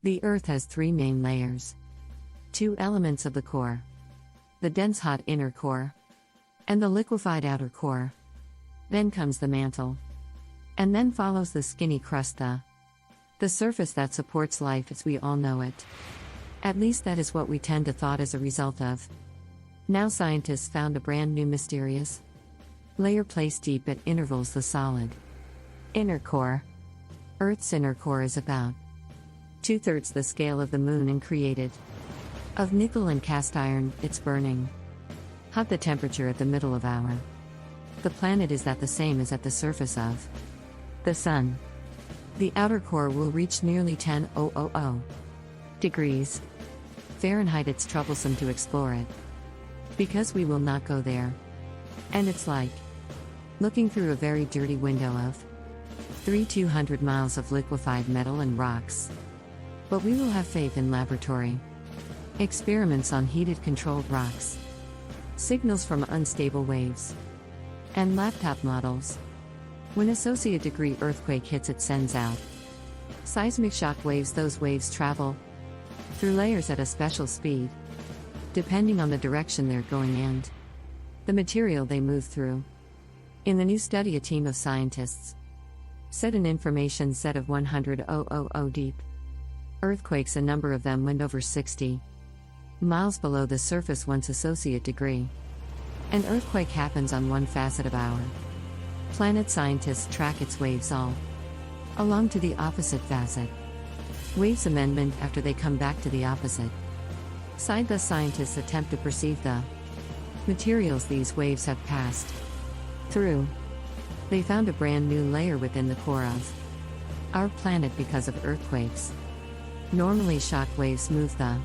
The Earth has three main layers. Two elements of the core: the dense hot inner core and the liquefied outer core. Then comes the mantle. And then follows the skinny crust, the surface that supports life as we all know it. At least that is what we tend to thought as a result of. Now scientists found a brand new mysterious layer placed deep at intervals: the solid inner core. Earth's inner core is about 2/3 the scale of the Moon and created of nickel and cast iron. It's burning hot. The temperature at the middle of the planet is at the same as at the surface of the Sun. The outer core will reach nearly 10,000 degrees Fahrenheit. It's troublesome to explore it because we will not go there. And it's like looking through a very dirty window of 200 miles of liquefied metal and rocks. But we will have faith in laboratory experiments on heated controlled rocks, signals from unstable waves, and laptop models. When associate degree earthquake hits, it sends out seismic shock waves. Those waves travel through layers at a special speed, depending on the direction they're going and the material they move through. In the new study, a team of scientists set an information set of 100,000 deep earthquakes. A number of them went over 60 miles below the surface. Once associate degree an earthquake happens on one facet of our planet, scientists track its waves all along to the opposite facet. Waves amendment after they come back to the opposite side. Thus scientists attempt to perceive the materials these waves have passed through. They found a brand new layer within the core of our planet because of earthquakes. Normally shock waves move the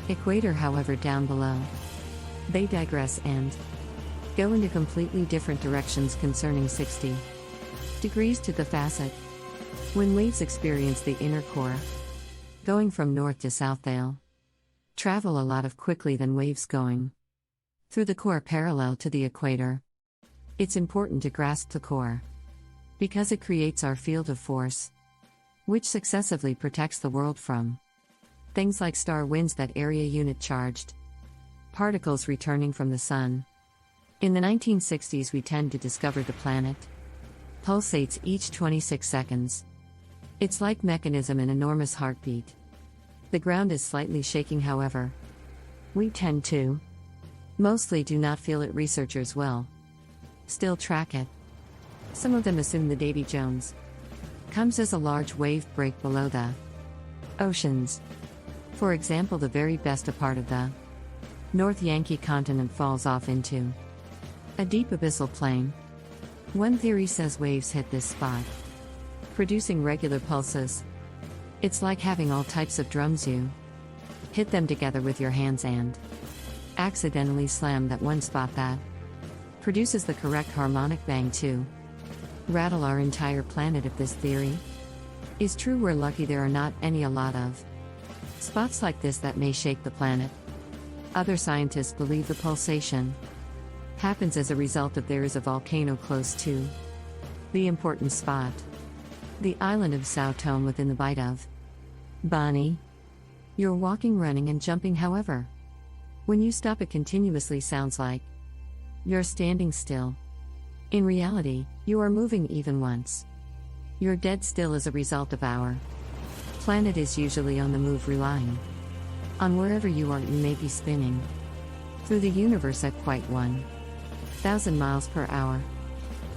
equator, however down below they digress and go into completely different directions concerning 60 degrees to the facet. When waves experience the inner core, going from north to south, they'll travel a lot of quickly than waves going through the core parallel to the equator. It's important to grasp the core because it creates our field of force, which successively protects the world from things like star winds, that area unit charged particles returning from the Sun. In the 1960s, we tend to discover the planet pulsates each 26 seconds. It's like mechanism, an enormous heartbeat. The ground is slightly shaking, however. We tend to mostly do not feel it. Researchers will still track it. Some of them assume the Davy Jones comes as a large wave break below the oceans. For example, the very best a part of the North Yankee continent falls off into a deep abyssal plain. One theory says waves hit this spot, producing regular pulses. It's like having all types of drums. You hit them together with your hands and accidentally slam that one spot that produces the correct harmonic bang to rattle our entire planet. If this theory is true, we're lucky there are not a lot of spots like this that may shake the planet. Other scientists believe the pulsation happens as a result of there is a volcano close to the important spot, the island of Sao Tome within the Bight of Boni. You're walking, running, and jumping. However, when you stop, it continuously sounds like you're standing still. In reality, you are moving. Even once you're dead still as a result of our planet is usually on the move, relying on wherever you are. You may be spinning through the universe at quite 1,000 miles per hour.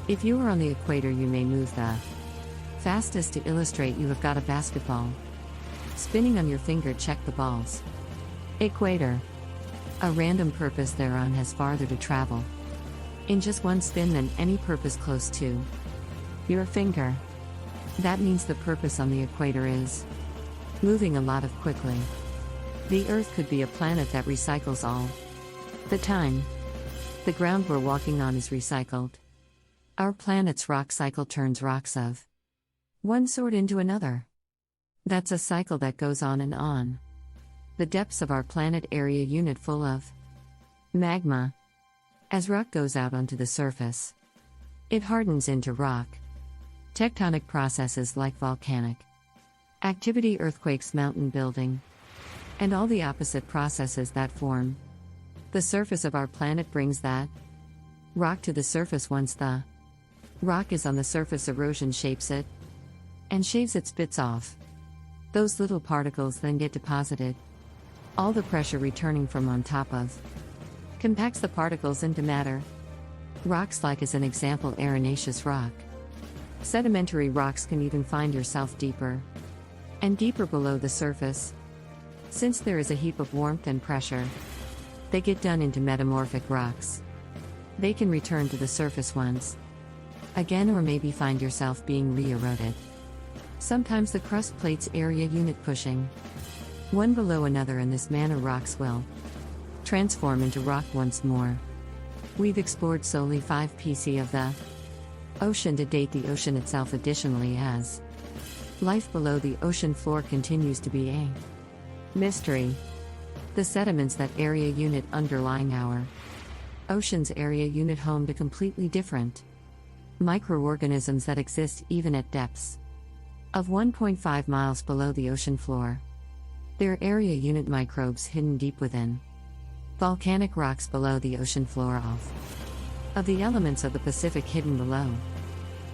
If you are on the equator, you may move the fastest. To illustrate, you have got a basketball spinning on your finger. Check the ball's equator. A random purpose thereon has farther to travel in just one spin than any purpose close to your finger. That means the purpose on the equator is moving a lot of quickly. The Earth could be a planet that recycles all the time. The ground we're walking on is recycled. Our planet's rock cycle turns rocks of one sort into another. That's a cycle that goes on and on. The depths of our planet area unit full of magma. As rock goes out onto the surface, it hardens into rock. Tectonic processes like volcanic activity, earthquakes, mountain building, and all the opposite processes that form. The surface of our planet brings that rock to the surface. Once the rock is on the surface, erosion shapes it and shaves its bits off. Those little particles then get deposited. All the pressure returning from on top of compacts the particles into matter. Rocks like as an example arenaceous rock. Sedimentary rocks can even find yourself deeper and deeper below the surface. Since there is a heap of warmth and pressure, they get done into metamorphic rocks. They can return to the surface once again, or maybe find yourself being re-eroded. Sometimes the crust plates area unit pushing one below another. In this manner, rocks will transform into rock once more. We've explored solely 5 pc of the ocean to date. The ocean itself additionally has life below the ocean floor continues to be a mystery. The sediments, that area unit underlying our ocean's area unit, home to completely different microorganisms that exist even at depths of 1.5 miles below the ocean floor. Their area unit microbes hidden deep within volcanic rocks below the ocean floor. Of the elements of the Pacific hidden below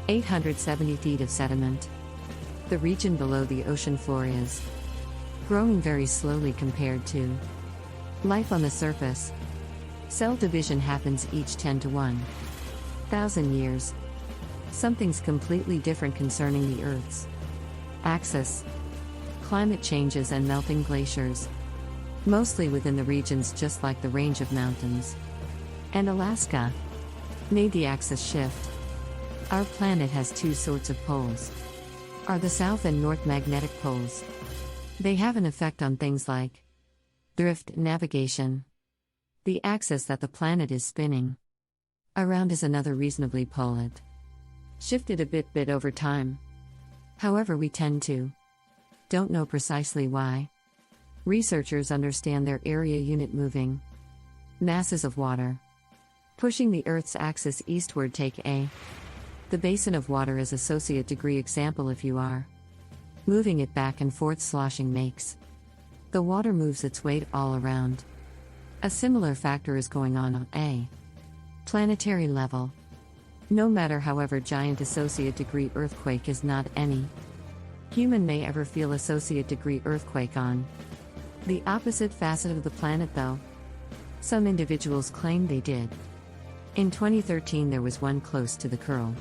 870 feet of sediment, the region below the ocean floor is growing very slowly compared to life on the surface. Cell division happens each 10 to 1,000 years. Something's completely different concerning the Earth's axis. Climate changes and melting glaciers, mostly within the regions just like the range of mountains and Alaska, made the axis shift. Our planet has 2 sorts of poles, are the south and north magnetic poles. They have an effect on things like drift, navigation. The axis that the planet is spinning around is another reasonably poled, shifted a bit over time. However, we tend to don't know precisely why. Researchers understand their area unit moving masses of water pushing the Earth's axis eastward. Take the basin of water as associate degree example. If you are moving it back and forth, sloshing makes the water moves its weight all around. A similar factor is going on a planetary level. No matter however giant associate degree earthquake is not any human may ever feel associate degree earthquake on the opposite facet of the planet, though some individuals claim they did. In 2013 there was one close to the Kuril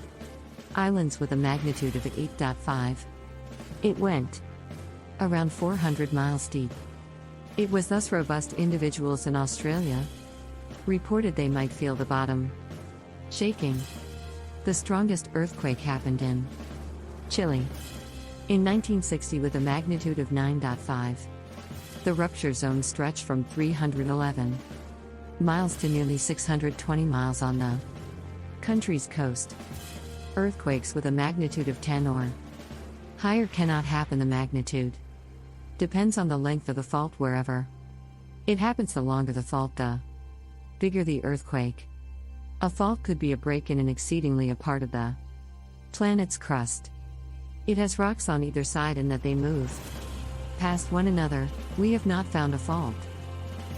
Islands with a magnitude of 8.5. It went around 400 miles deep. It was thus robust. Individuals in Australia reported they might feel the bottom shaking. The strongest earthquake happened in Chile in 1960 with a magnitude of 9.5. The rupture zone stretched from 311 miles to nearly 620 miles on the country's coast. Earthquakes with a magnitude of 10 or higher cannot happen. The magnitude depends on the length of the fault. Wherever it happens, the longer the fault, the bigger the earthquake. A fault could be a break in and exceedingly a part of the planet's crust. It has rocks on either side and that they move past one another. We have not found a fault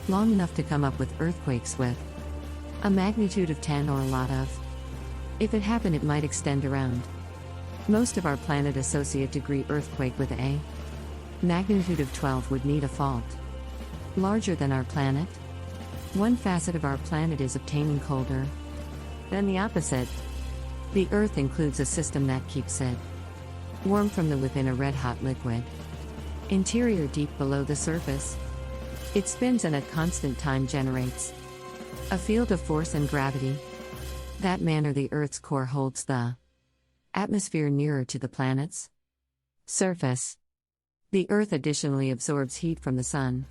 long enough to come up with earthquakes with a magnitude of 10 or a lot of. If it happened, it might extend around most of our planet. Associate degree earthquake with a magnitude of 12 would need a fault larger than our planet. One facet of our planet is obtaining colder than the opposite. The Earth includes a system that keeps it warm from the within a red-hot liquid interior deep below the surface. It spins and at constant time generates a field of force and gravity. That manner the Earth's core holds the atmosphere nearer to the planet's surface. The Earth additionally absorbs heat from the sun.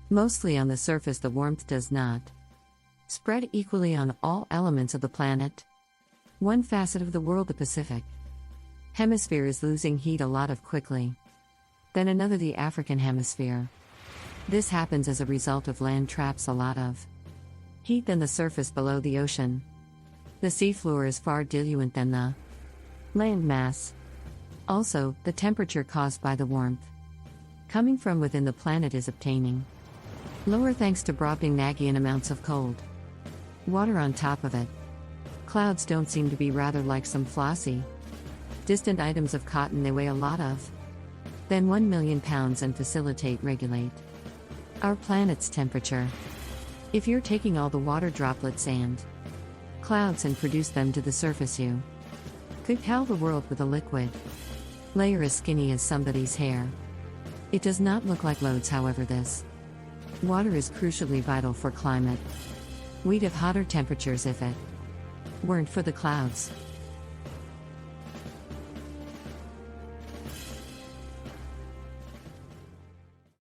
Mostly on the surface, the warmth does not spread equally on all elements of the planet. One facet of the world, the Pacific Hemisphere, is losing heat a lot of quickly. Then another, the African Hemisphere. This happens as a result of land traps a lot of heat than the surface below the ocean. The seafloor is far diluent than the land mass. Also, the temperature caused by the warmth coming from within the planet is obtaining lower thanks to Brobdingnagian amounts of cold water on top of it. Clouds don't seem to be rather like some flossy, distant items of cotton they weigh a lot of. Then 1 million pounds and facilitate regulate our planet's temperature. If you're taking all the water droplets and clouds and produce them to the surface, you could cowl the world with a liquid layer as skinny as somebody's hair. It does not look like loads, however. This water is crucially vital for climate. We'd have hotter temperatures if it weren't for the clouds.